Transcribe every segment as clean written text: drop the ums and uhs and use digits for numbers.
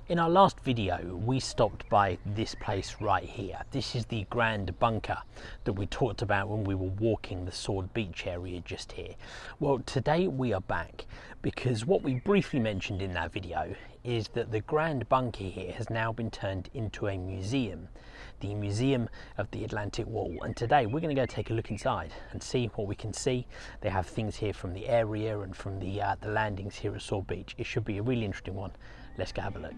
In our last video, we stopped by this place right here. This is the Grand Bunker that we talked about when we were walking the Sword Beach area just here. Well, today we are back because what we briefly mentioned in that video is that the Grand Bunker here has now been turned into a museum, the Museum of the Atlantic Wall. And today we're going to go take a look inside and see what we can see. They have things here from the area and from the landings here at Sword Beach. It should be a really interesting one. Let's go have a look.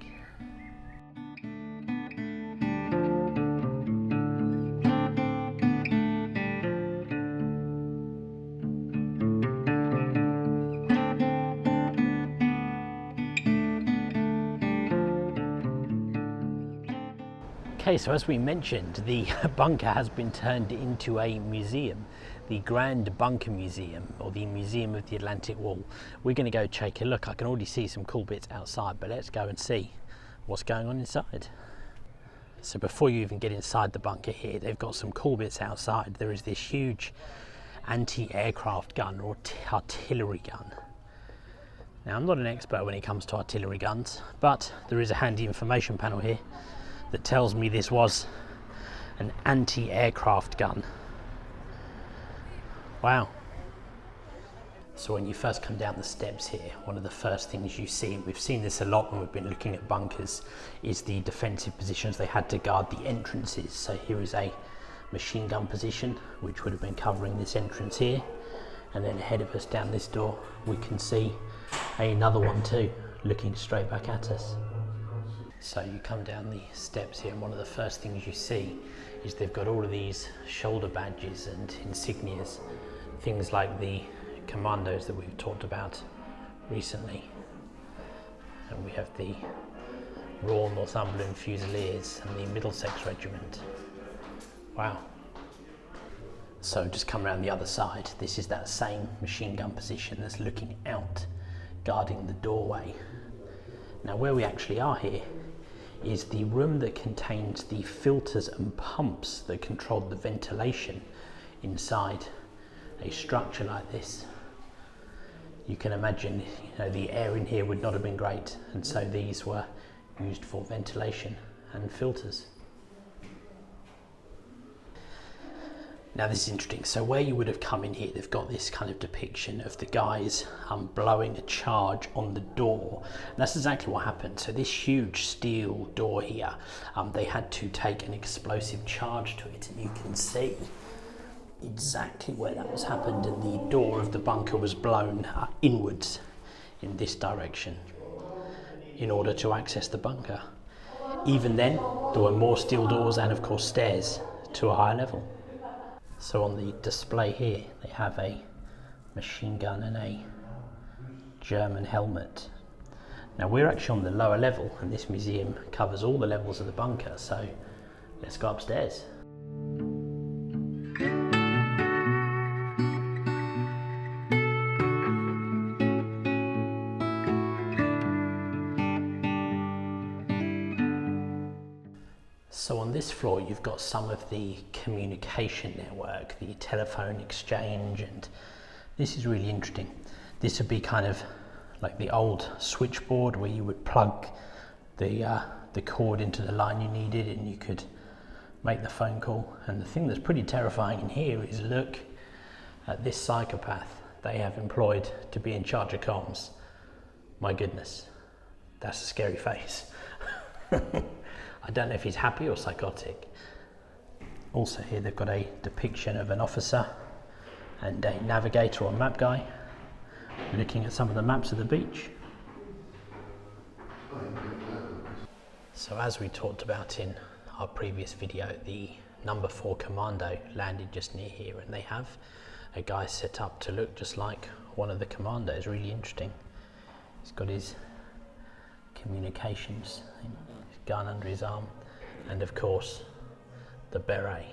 Okay, so as we mentioned, the bunker has been turned into a museum, the Grand Bunker Museum, or the Museum of the Atlantic Wall. We're going to go take a look. I can already see some cool bits outside, but let's go and see what's going on inside. So before you even get inside the bunker here, they've got some cool bits outside. There is this huge anti-aircraft gun or artillery gun. Now, I'm not an expert when it comes to artillery guns, but there is a handy information panel here that tells me this was an anti-aircraft gun. Wow. So when you first come down the steps here, one of the first things you see, we've seen this a lot when we've been looking at bunkers, is the defensive positions they had to guard the entrances. So here is a machine gun position, which would have been covering this entrance here. And then ahead of us down this door, we can see another one too, looking straight back at us. So you come down the steps here, and one of the first things you see is they've got all of these shoulder badges and insignias, things like the commandos that we've talked about recently. And we have the Royal Northumberland Fusiliers and the Middlesex Regiment. Wow. So just come around the other side. This is that same machine gun position that's looking out, guarding the doorway. Now where we actually are here is the room that contains the filters and pumps that control the ventilation inside a structure like this. You can imagine, the air in here would not have been great, and so these were used for ventilation and filters. Now this is interesting. So where you would have come in here, they've got this kind of depiction of the guys blowing a charge on the door. And that's exactly what happened. So this huge steel door here, they had to take an explosive charge to it, and you can see exactly where that was happened, and the door of the bunker was blown inwards in this direction in order to access the bunker. Even then, there were more steel doors and of course stairs to a higher level. So on the display here, they have a machine gun and a German helmet. Now we're actually on the lower level, and this museum covers all the levels of the bunker, so let's go upstairs. So on this floor, you've got some of the communication network, the telephone exchange, and this is really interesting. This would be kind of like the old switchboard where you would plug the cord into the line you needed and you could make the phone call. And the thing that's pretty terrifying in here is look at this psychopath they have employed to be in charge of comms. My goodness, that's a scary face. I don't know if he's happy or psychotic. Also here they've got a depiction of an officer and a navigator or map guy looking at some of the maps of the beach. So as we talked about in our previous video, the number 4 commando landed just near here, and they have a guy set up to look just like one of the commandos. Really interesting. He's got his communications gun under his arm, and of course the beret.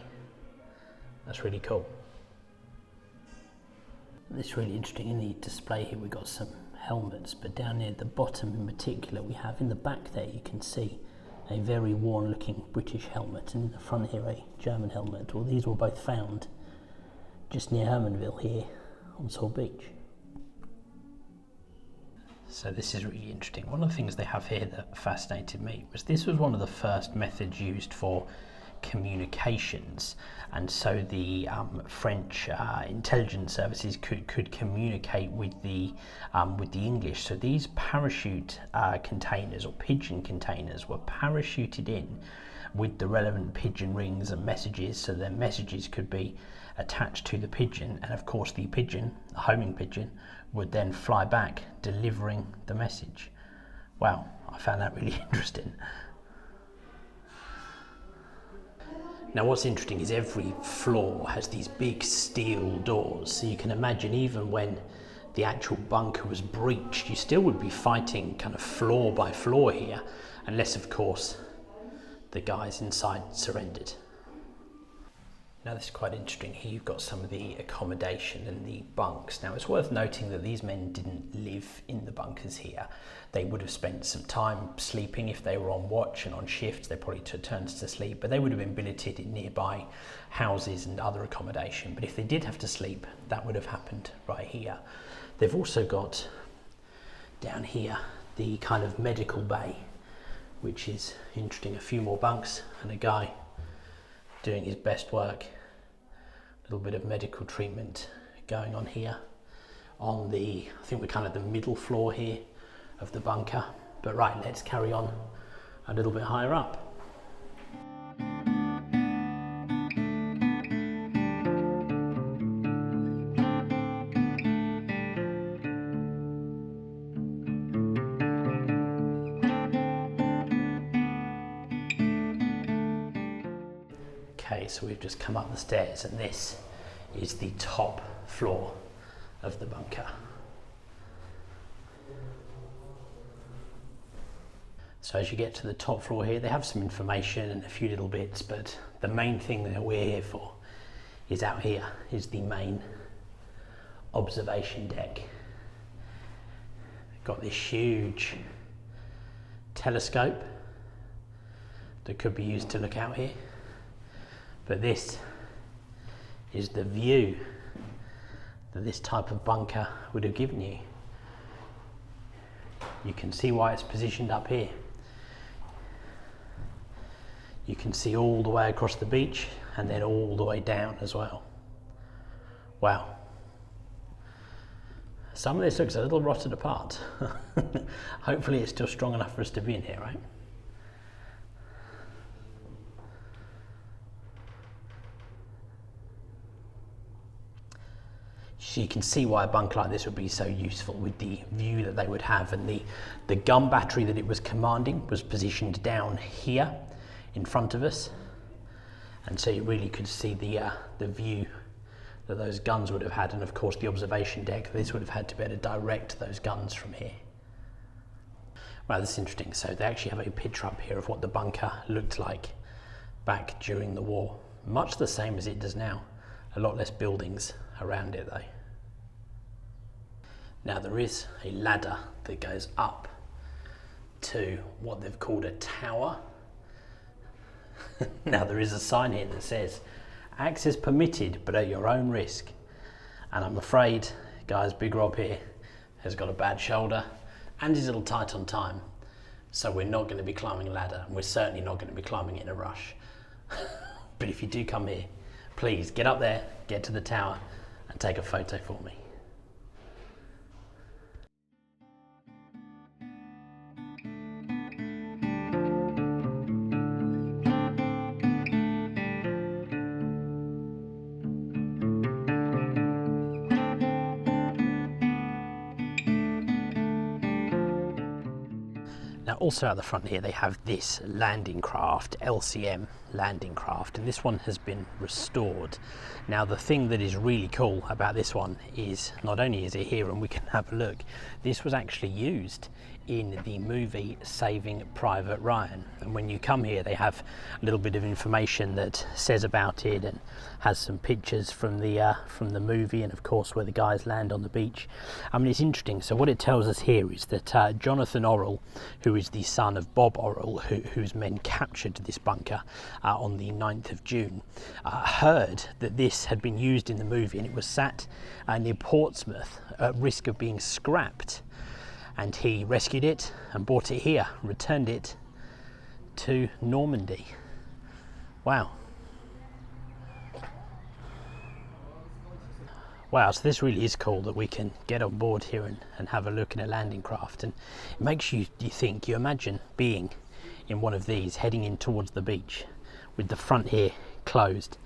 That's really cool. It's really interesting. In the display here we've got some helmets, but down near the bottom in particular we have, in the back there you can see a very worn looking British helmet, and in the front here a German helmet. Well, these were both found just near Hermanville here on Sword Beach. So this is really interesting. One of the things they have here that fascinated me was this was one of the first methods used for communications, and so the French intelligence services could communicate with the English. So these parachute containers, or pigeon containers, were parachuted in with the relevant pigeon rings and messages, so their messages could be attached to the pigeon, and of course the pigeon, the homing pigeon, would then fly back delivering the message. Wow, I found that really interesting. Now what's interesting is every floor has these big steel doors, so you can imagine even when the actual bunker was breached, you still would be fighting kind of floor by floor here, unless of course the guys inside surrendered. Now this is quite interesting. Here you've got some of the accommodation and the bunks. Now it's worth noting that these men didn't live in the bunkers here. They would have spent some time sleeping if they were on watch and on shift. They probably took turns to sleep, but they would have been billeted in nearby houses and other accommodation. But if they did have to sleep, that would have happened right here. They've also got down here the kind of medical bay, which is interesting. A few more bunks and a guy doing his best work. A little bit of medical treatment going on here on the, I think we're kind of the middle floor here of the bunker. But right, let's carry on a little bit higher up. Okay, so we've just come up the stairs, and this is the top floor of the bunker. So as you get to the top floor here, they have some information and a few little bits, but the main thing that we're here for is out here, is the main observation deck. Got this huge telescope that could be used to look out here. But this is the view that this type of bunker would have given you. You can see why it's positioned up here. You can see all the way across the beach and then all the way down as well. Wow. Some of this looks a little rotted apart. Hopefully it's still strong enough for us to be in here, right? So you can see why a bunker like this would be so useful with the view that they would have, and the gun battery that it was commanding was positioned down here in front of us, and so you really could see the view that those guns would have had, and of course the observation deck. This would have had to be able to direct those guns from here. Wow, this is interesting. So they actually have a picture up here of what the bunker looked like back during the war. Much the same as it does now. A lot less buildings around it though. Now there is a ladder that goes up to what they've called a tower. Now there is a sign here that says access permitted but at your own risk, and I'm afraid guys, Big Rob here has got a bad shoulder and is a little tight on time, so we're not going to be climbing a ladder, and we're certainly not going to be climbing it in a rush. But if you do come here, please get up there, get to the tower and take a photo for me. Now also at the front here they have this landing craft, LCM landing craft, and this one has been restored. Now the thing that is really cool about this one is not only is it here and we can have a look, this was actually used in the movie Saving Private Ryan, and when you come here they have a little bit of information that says about it and has some pictures from the movie, and of course where the guys land on the beach. I mean, it's interesting. So what it tells us here is that Jonathan Orrell, who is the son of Bob Orrell, whose men captured this bunker on the 9th of June, heard that this had been used in the movie, and it was sat near Portsmouth at risk of being scrapped. and he rescued it and brought it here, returned it to Normandy. Wow. Wow, so this really is cool that we can get on board here and have a look in a landing craft, and it makes you think, you imagine being in one of these heading in towards the beach with the front here closed.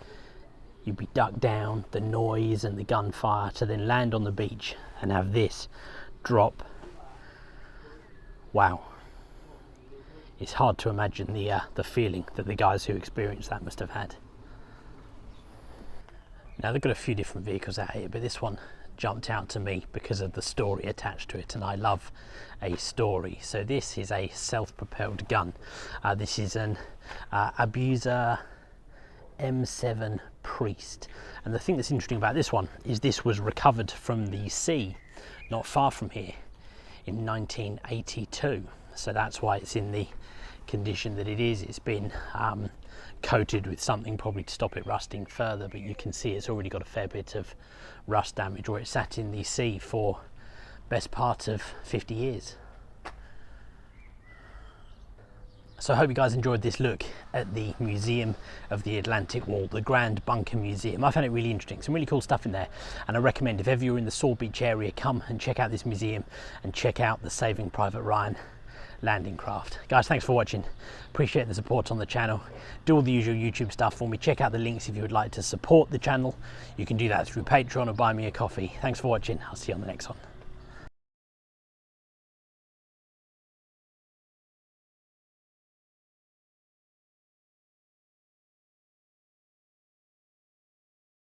You'd be ducked down, the noise and the gunfire, to then land on the beach and have this drop. Wow. It's hard to imagine the feeling that the guys who experienced that must have had. Now they've got a few different vehicles out here, but this one jumped out to me because of the story attached to it, and I love a story. So this is a self-propelled gun. This is an Abuser M7 Priest, and the thing that's interesting about this one is this was recovered from the sea not far from here in 1982, so that's why it's in the condition that it is. It's been coated with something probably to stop it rusting further, but you can see it's already got a fair bit of rust damage, or it sat in the sea for best part of 50 years. So I hope you guys enjoyed this look at the Museum of the Atlantic Wall, the Grand Bunker Museum. I found it really interesting, some really cool stuff in there, and I recommend if ever you're in the Saul Beach area, come and check out this museum and check out the Saving Private Ryan landing craft. Guys, thanks for watching. Appreciate the support on the channel. Do all the usual YouTube stuff for me. Check out the links if you would like to support the channel. You can do that through Patreon or buy me a coffee. Thanks for watching. I'll see you on the next one.